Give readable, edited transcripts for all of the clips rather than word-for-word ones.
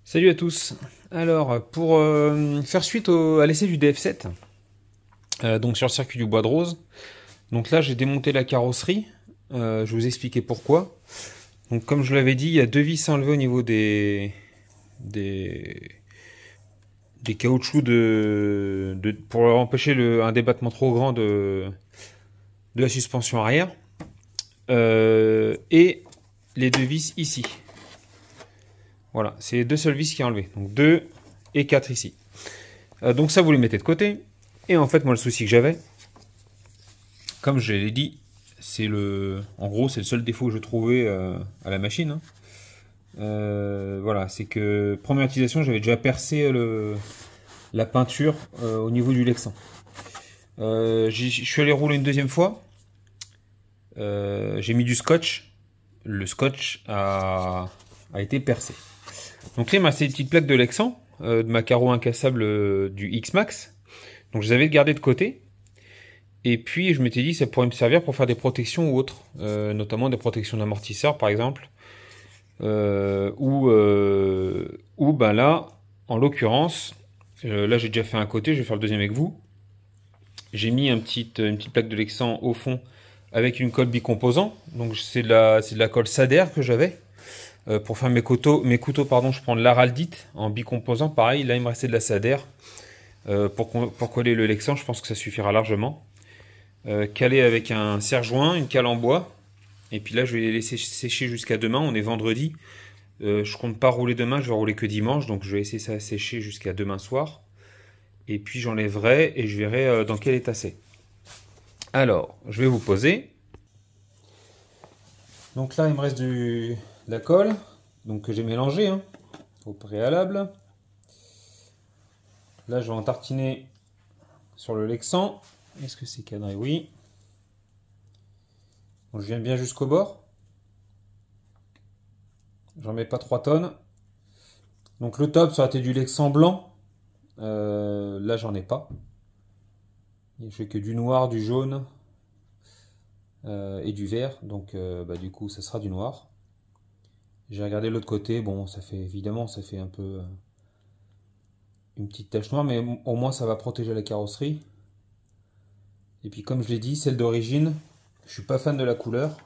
Salut à tous. Alors, pour faire suite à l'essai du DF7, donc sur le circuit du Bois de Rose, donc là j'ai démonté la carrosserie. Je vais vous expliquer pourquoi. Donc comme je l'avais dit, il y a deux vis enlevées au niveau des, des caoutchoucs pour empêcher un débattement trop grand de la suspension arrière. Et les deux vis ici. Voilà, c'est les deux seules vis qui sont enlevées. Donc 2 et 4 ici. Donc ça, vous les mettez de côté. Et en fait, moi, le souci que j'avais, comme je l'ai dit, en gros, c'est le seul défaut que je trouvais à la machine. Voilà, c'est que première utilisation, j'avais déjà percé la peinture au niveau du Lexan. Je suis allé rouler une deuxième fois. J'ai mis du scotch. Le scotch a été percé. Donc là, il m'a resté une petite plaque de Lexan, de ma carreau incassable du X-Max. Donc je les avais gardés de côté. Et puis je m'étais dit ça pourrait me servir pour faire des protections ou autres. Notamment des protections d'amortisseurs par exemple. Ou ben là, en l'occurrence, là j'ai déjà fait un côté, je vais faire le deuxième avec vous. J'ai mis une petite plaque de Lexan au fond avec une colle bicomposant. Donc c'est de la colle Sader que j'avais. Pour faire mes couteaux, je prends de l'araldite en bicomposant. Pareil, là il me restait de la Sader. Pour coller le Lexan, je pense que ça suffira largement. Calé avec un serre-joint, une cale en bois. Et puis là, je vais les laisser sécher jusqu'à demain. On est vendredi. Je compte pas rouler demain, je vais rouler que dimanche. Donc je vais laisser ça sécher jusqu'à demain soir. Et puis j'enlèverai et je verrai dans quel état c'est. Alors, je vais vous poser. Donc là, il me reste de la colle, donc que j'ai mélangé au préalable. Là, je vais en tartiner sur le Lexan. Est-ce que c'est cadré? Oui. Donc, je viens bien jusqu'au bord. J'en mets pas 3 tonnes. Donc le top, ça aurait été du Lexan blanc. Là, j'en ai pas. Je fais que du noir, du jaune et du vert. Donc du coup, ça sera du noir. J'ai regardé l'autre côté. Bon, ça fait un peu une petite tache noire, mais au moins ça va protéger la carrosserie. Et puis comme je l'ai dit, celle d'origine, je suis pas fan de la couleur,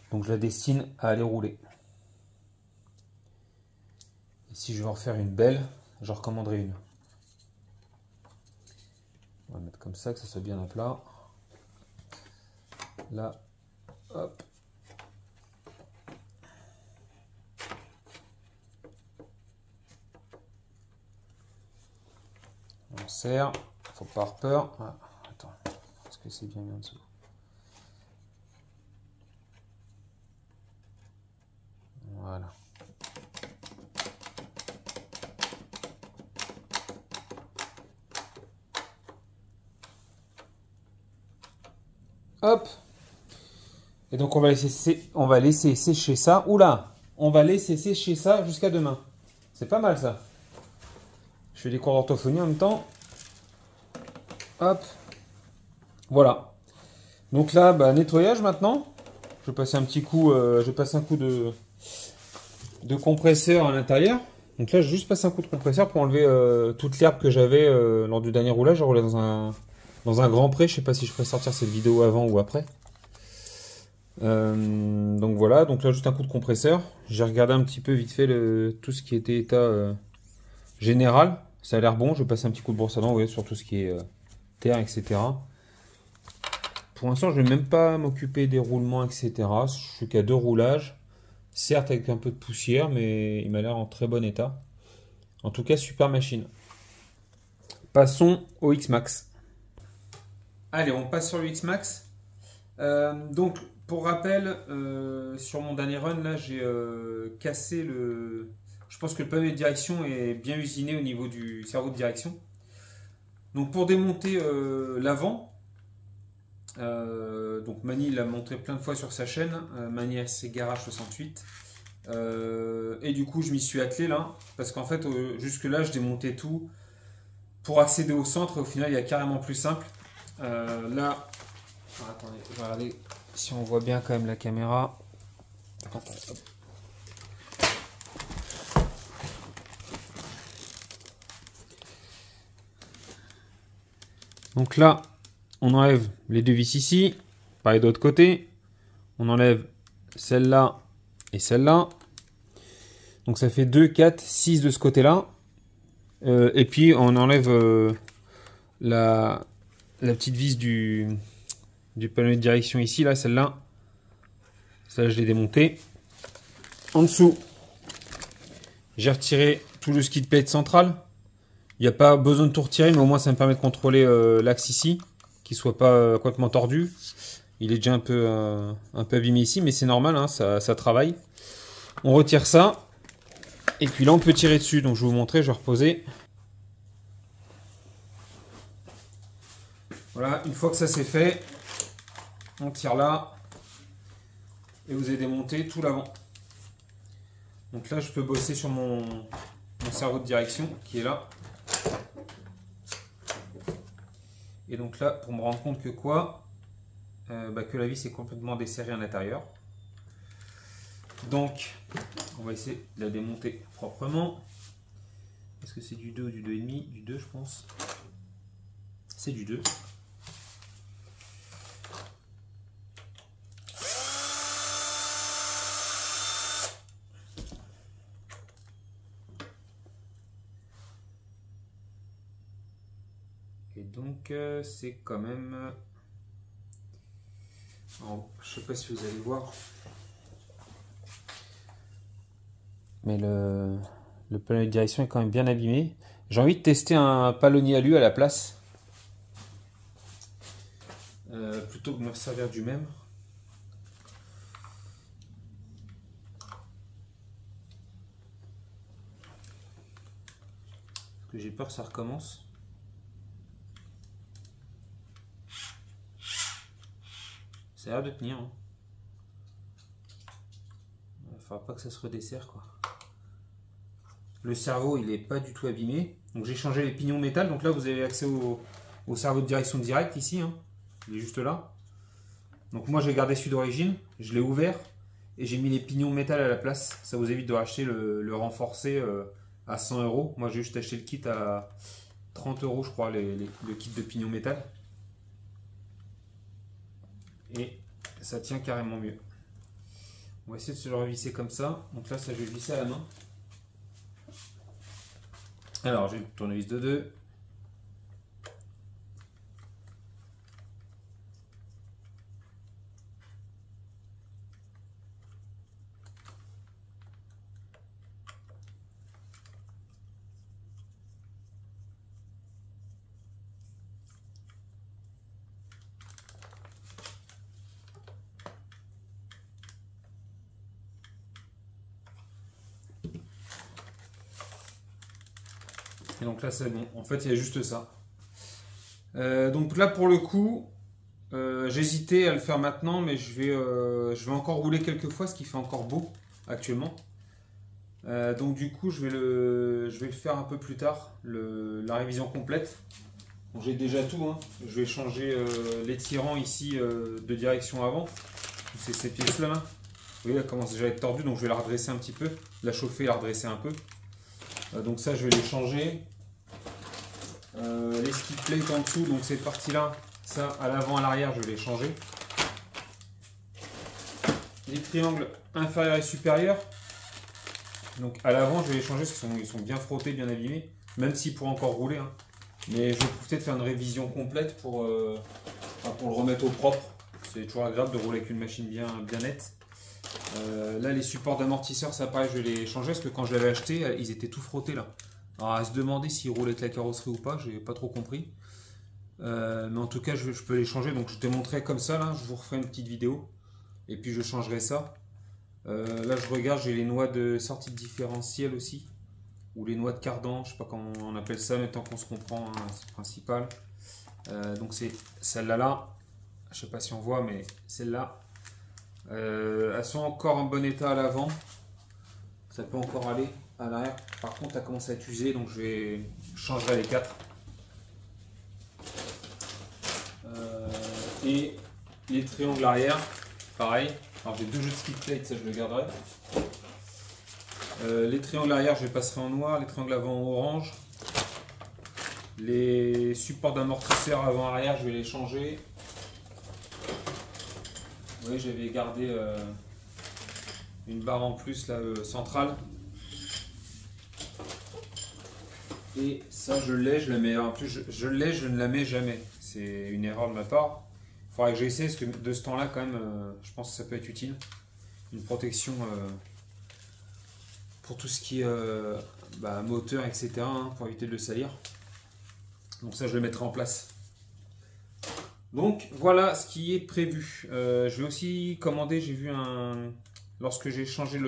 donc je la destine à aller rouler. Et si je veux en refaire une belle, j'en recommanderai une. On va mettre comme ça, que ça soit bien à plat. Là, hop. On serre, faut pas avoir peur. Ah, attends, est-ce que c'est bien mis en dessous? Voilà. Hop. Et donc on va laisser sécher ça. Oula, on va laisser sécher ça jusqu'à demain. C'est pas mal ça. Je fais des cours d'orthophonie en même temps. Hop. Voilà. Donc là, nettoyage maintenant. Je vais passer un petit coup, de compresseur à l'intérieur. Donc là, je vais juste passer un coup de compresseur pour enlever toute l'herbe que j'avais lors du dernier roulage. J'ai roulé dans un grand pré. Je sais pas si je ferai sortir cette vidéo avant ou après. Donc voilà. Donc là, juste un coup de compresseur. J'ai regardé un petit peu vite fait tout ce qui était état général. Ça a l'air bon. Je vais passer un petit coup de brosse à dents, vous voyez, sur tout ce qui est terre, etc. Pour l'instant, je ne vais même pas m'occuper des roulements, etc. Je suis qu'à 2 roulages. Certes, avec un peu de poussière, mais il m'a l'air en très bon état. En tout cas, super machine. Passons au X-Max. Allez, on passe sur le X-Max. Donc, pour rappel, sur mon dernier run, là, j'ai cassé le... Je pense que le pavé de direction est bien usiné au niveau du cerveau de direction. Donc, pour démonter l'avant, donc Mani l'a montré plein de fois sur sa chaîne, Mani SC Garage 68. Et du coup, je m'y suis attelé là, parce qu'en fait, jusque-là, je démontais tout pour accéder au centre. Et au final, il y a carrément plus simple. Là, attendez, je vais regarder si on voit bien quand même la caméra. Donc là, on enlève les deux vis ici. Pareil de l'autre côté. On enlève celle-là et celle-là. Donc ça fait 2, 4, 6 de ce côté-là. Et puis on enlève la petite vis du panneau de direction ici, là, celle-là. Ça, je l'ai démonté. En dessous, j'ai retiré tout le skid plate central. Il n'y a pas besoin de tout retirer, mais au moins ça me permet de contrôler l'axe ici, qu'il ne soit pas complètement tordu. Il est déjà un peu abîmé ici, mais c'est normal, hein, ça travaille. On retire ça. Et puis là, on peut tirer dessus. Donc je vais vous montrer, je vais reposer. Voilà, une fois que ça c'est fait, on tire là. Et vous avez démonté tout l'avant. Donc là, je peux bosser sur mon cerveau de direction qui est là. Et donc là, pour me rendre compte que quoi, que la vis est complètement desserrée à l'intérieur. Donc, on va essayer de la démonter proprement. Est-ce que c'est du 2 ou du 2,5? Du 2, je pense. C'est du 2. Et donc, c'est quand même... Alors, je sais pas si vous allez voir. Mais le panneau de direction est quand même bien abîmé. J'ai envie de tester un palonnier alu à la place. Plutôt que de me servir du même. Parce que j'ai peur que ça recommence. Ça a l'air de tenir. Hein. Il ne faudra pas que ça se redessert, quoi. Le cerveau, il n'est pas du tout abîmé. Donc j'ai changé les pignons métal. Donc là, vous avez accès au cerveau de direction direct ici. Hein. Il est juste là. Donc moi, j'ai gardé celui d'origine. Je l'ai ouvert et j'ai mis les pignons métal à la place. Ça vous évite de racheter le renforcé à 100 €. Moi, j'ai juste acheté le kit à 30 €, je crois, le kit de pignons métal. Et ça tient carrément mieux. On va essayer de se le revisser comme ça. Donc là, ça, je vais le visser à la main. Alors, j'ai le tournevis de 2. Et donc là, c'est bon. En fait, il y a juste ça. Donc là, pour le coup, j'hésitais à le faire maintenant, mais je vais encore rouler quelques fois, ce qui fait encore beau actuellement. Donc du coup, je vais le faire un peu plus tard, la révision complète. J'ai déjà tout. Hein. Je vais changer les tirants ici de direction avant. C'est ces pièces-là. Là. Vous voyez, elle commence déjà à être tordue, donc je vais la redresser un petit peu. La chauffer et la redresser un peu. Donc ça, je vais les changer. Les skid plates en dessous, donc cette partie-là, ça à l'avant, à l'arrière, je vais les changer. Les triangles inférieurs et supérieurs, donc à l'avant, je vais les changer parce qu'ils sont bien frottés, bien abîmés, même s'ils pourraient encore rouler. Hein. Mais je vais profiter de faire une révision complète pour le remettre au propre. C'est toujours agréable de rouler avec une machine bien nette. Là, les supports d'amortisseurs, ça pareil, je vais les changer parce que quand je l'avais acheté, ils étaient tout frottés là. Alors à se demander s'ils roulent avec la carrosserie ou pas, j'ai pas trop compris. Mais en tout cas, je peux les changer. Donc je te montrerai comme ça là, je vous referai une petite vidéo. Et puis je changerai ça. Là, je regarde, j'ai les noix de sortie de différentiel aussi. Ou les noix de cardan, je sais pas comment on appelle ça, mais tant qu'on se comprend, hein, c'est le principal. Donc c'est celle-là là. Je sais pas si on voit, mais celle-là. Elles sont encore en bon état à l'avant. Ça peut encore aller. À l'arrière, par contre, elle commence à être usée, donc je changerai les 4. Et les triangles arrière, pareil. Alors j'ai 2 jeux de skid plate, ça je le garderai. Les triangles arrière, je les passerai en noir, les triangles avant en orange. Les supports d'amortisseur avant-arrière, je vais les changer. Vous voyez, j'avais gardé une barre en plus là, centrale. Et ça, je l'ai, je la mets. En plus, je l'ai, je ne la mets jamais. C'est une erreur de ma part. Il faudra que j'essaie, parce que de ce temps-là, quand même, je pense que ça peut être utile. Une protection pour tout ce qui est moteur, etc., hein, pour éviter de le salir. Donc ça, je le mettrai en place. Donc voilà ce qui est prévu. Je vais aussi commander, j'ai vu lorsque j'ai changé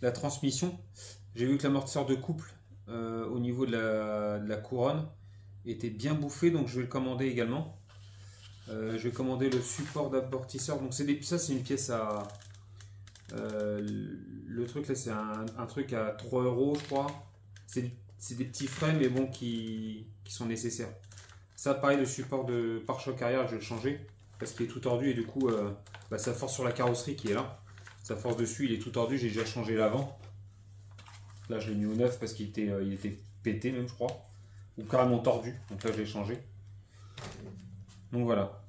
la transmission, j'ai vu que l'amortisseur de couple au niveau de la couronne était bien bouffé, donc je vais le commander également. Je vais commander le support d'amortisseur. Donc ça c'est une pièce à... le truc là c'est un truc à 3 € je crois. C'est des petits frais mais bon qui sont nécessaires. Ça pareil, le support de pare-choc arrière je vais le changer parce qu'il est tout tordu et du coup ça force sur la carrosserie qui est là. Ça force dessus, il est tout tordu, j'ai déjà changé l'avant. Là je l'ai mis au neuf parce qu'il était pété même je crois. Ou carrément tordu, donc là je l'ai changé. Donc voilà.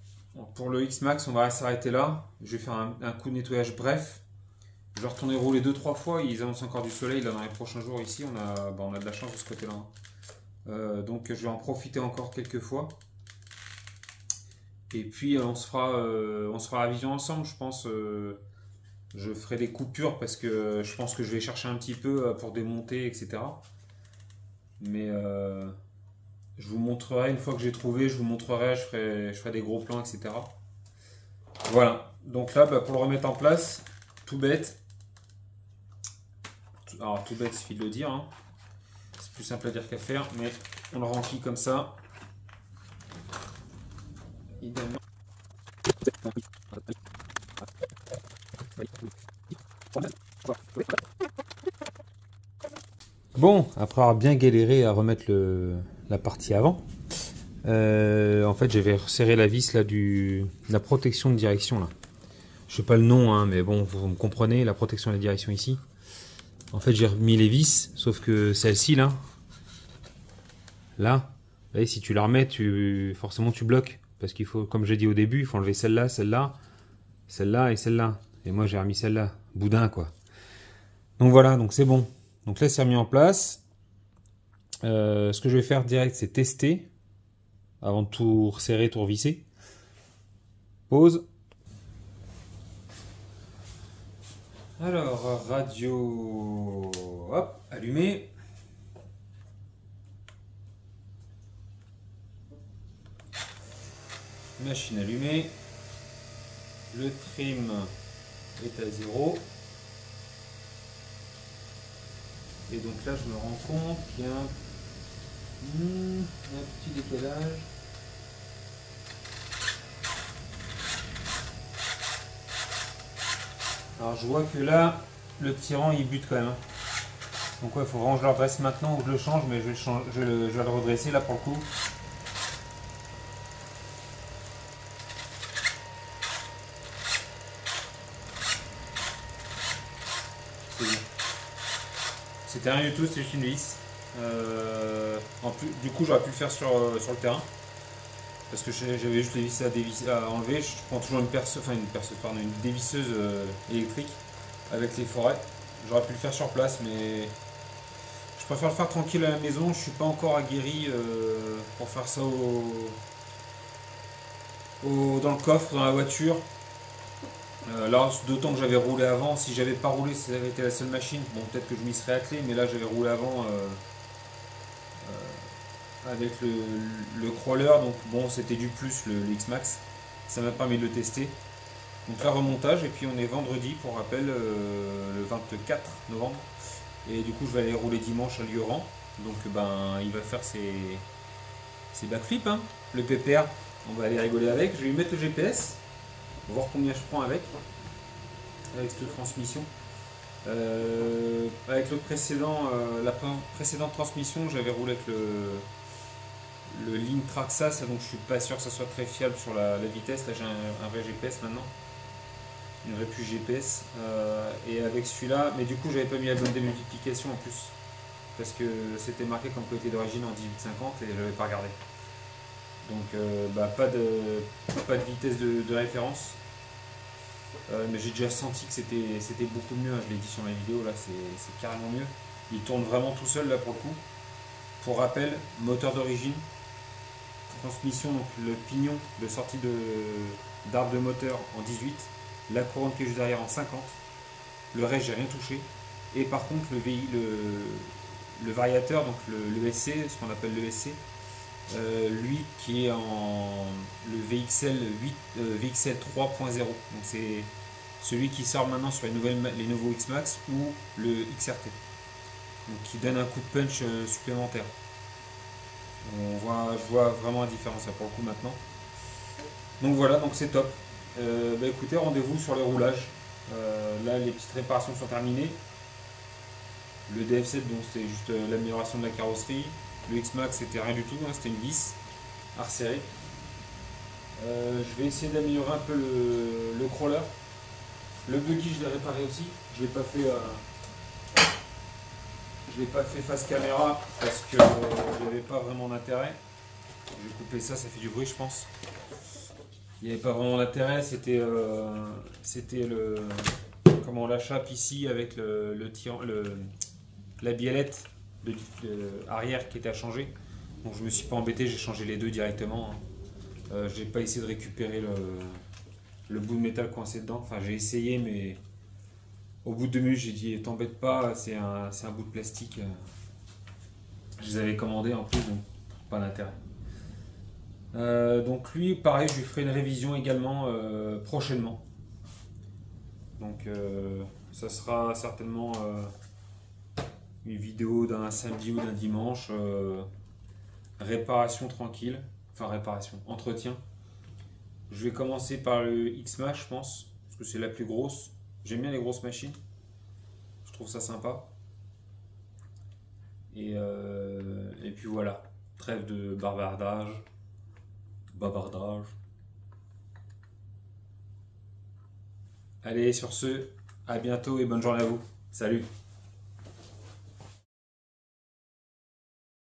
Pour le X-Max on va s'arrêter là. Je vais faire un coup de nettoyage bref. Je vais retourner rouler 2-3 fois. Ils annoncent encore du soleil là dans les prochains jours ici. On a de la chance de ce côté là. Donc je vais en profiter encore quelques fois. Et puis on se fera la vision ensemble je pense. Je ferai des coupures parce que je pense que je vais chercher un petit peu pour démonter etc. Mais je vous montrerai une fois que j'ai trouvé, je vous montrerai, je ferai des gros plans, etc. Voilà, donc là, pour le remettre en place, tout bête. Alors, tout bête, il suffit de le dire. Hein. C'est plus simple à dire qu'à faire, mais on le remplit comme ça. Idéalement. Bon, après avoir bien galéré à remettre la partie avant, en fait j'avais resserré la vis là la protection de direction là. Je sais pas le nom hein, mais bon vous me comprenez, la protection de la direction ici. En fait j'ai remis les vis, sauf que celle-ci là, vous voyez, si tu la remets, forcément tu bloques. Parce qu'il faut, comme j'ai dit au début, il faut enlever celle-là, celle-là, celle-là et celle-là. Et moi j'ai remis celle-là, boudin quoi. Donc voilà, donc c'est bon. Donc là c'est remis en place. Ce que je vais faire direct c'est tester. Avant de tout resserrer, tout revisser. Pause. Alors, radio, hop, allumé. Machine allumée. Le trim est à 0. Et donc là, je me rends compte qu'il y a un petit décalage. Alors je vois que là, le tirant il bute quand même. Donc ouais, il faut vraiment que je le redresse maintenant ou je le change, mais je vais le redresser là pour le coup. C'était rien du tout, c'était juste une vis. En plus, du coup, j'aurais pu le faire sur le terrain. Parce que j'avais juste les vis à enlever. Je prends toujours une dévisseuse électrique avec les forêts. J'aurais pu le faire sur place, mais je préfère le faire tranquille à la maison. Je suis pas encore aguerri pour faire ça dans le coffre, dans la voiture. Là, d'autant que j'avais roulé avant. Si j'avais pas roulé, ça avait été la seule machine. Bon, peut-être que je m'y serais attelé, mais là, j'avais roulé avant avec le crawler. Donc, bon, c'était du plus le X-Max. Ça m'a permis de le tester. Donc, là, remontage. Et puis, on est vendredi, pour rappel, le 24 novembre. Et du coup, je vais aller rouler dimanche à Lioran. Donc, il va faire ses backflips. Hein. Le PPR, on va aller rigoler avec. Je vais lui mettre le GPS. Voir combien je prends avec cette transmission. Avec le précédent, la précédente transmission, j'avais roulé avec le Link Traxxas, donc je suis pas sûr que ça soit très fiable sur la vitesse. Là j'ai un vrai GPS maintenant, une vraie puce GPS. Et avec celui-là, mais du coup j'avais pas mis la bonne démultiplication en plus. parce que c'était marqué comme côté d'origine en 1850 et je l'avais pas regardé. Donc pas de vitesse de référence. Mais j'ai déjà senti que c'était beaucoup mieux, hein. Je l'ai dit sur ma vidéo, là c'est carrément mieux. Il tourne vraiment tout seul là pour le coup. Pour rappel, moteur d'origine, transmission, donc le pignon de sortie d'arbre de moteur en 18, la couronne qui est juste derrière en 50. Le reste j'ai rien touché. Et par contre le variateur, donc le SC, ce qu'on appelle le SC, lui qui est en le VXL 3.0, donc c'est celui qui sort maintenant sur les nouveaux X-Max ou le XRT, donc qui donne un coup de punch supplémentaire. Je vois vraiment la différence là pour le coup maintenant. Donc voilà, donc c'est top. Écoutez, rendez-vous sur les roulages. Là les petites réparations sont terminées. Le DF7, donc c'était juste l'amélioration de la carrosserie. Le X-Max c'était rien du tout, hein, c'était une vis à resserrer. Je vais essayer d'améliorer un peu le crawler. Le buggy je l'ai réparé aussi. Je l'ai pas fait face caméra parce que il n'y avait pas vraiment d'intérêt. Je vais couper ça, ça fait du bruit je pense. Il n'y avait pas vraiment d'intérêt, c'était la chape ici avec la biellette arrière qui était à changer. Donc je me suis pas embêté, j'ai changé les deux directement, hein. J'ai pas essayé de récupérer le bout de métal coincé dedans. Enfin j'ai essayé, mais au bout de 2 minutes j'ai dit t'embête pas, c'est un bout de plastique. Je les avais commandés en plus, donc pas d'intérêt. Donc lui pareil, je lui ferai une révision également prochainement. Donc ça sera certainement une vidéo d'un samedi ou d'un dimanche. Réparation tranquille, enfin réparation, entretien. Je vais commencer par le X-Max je pense, parce que c'est la plus grosse. J'aime bien les grosses machines, je trouve ça sympa. Et puis voilà, trêve de bavardage. Allez, sur ce, à bientôt et bonne journée à vous. Salut!